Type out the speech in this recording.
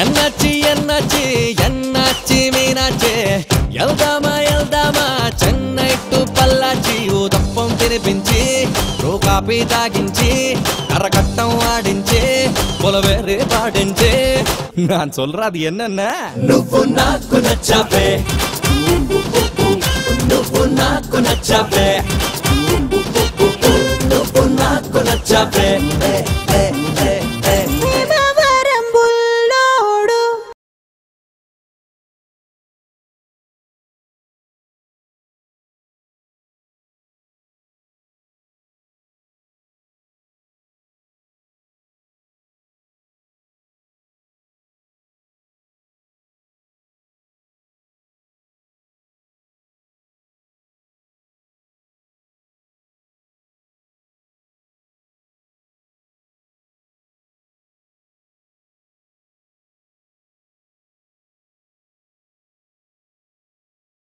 ఎన్నాచి ఎన్నాచి ఎన్నాచి మీనాచి ఎల్దామా చెన్నై టు పల్లాచి ఊదప్పం తినిపించి కాపీ తాగించి కరకట్టం ఆడించి పొలవేరే పాడించి நான் சொல்றது என்னன்னா నువ్వు నాకు నచ్చావే నువ్వు నాకు నచ్చావే నువ్వు నాకు నచ్చావే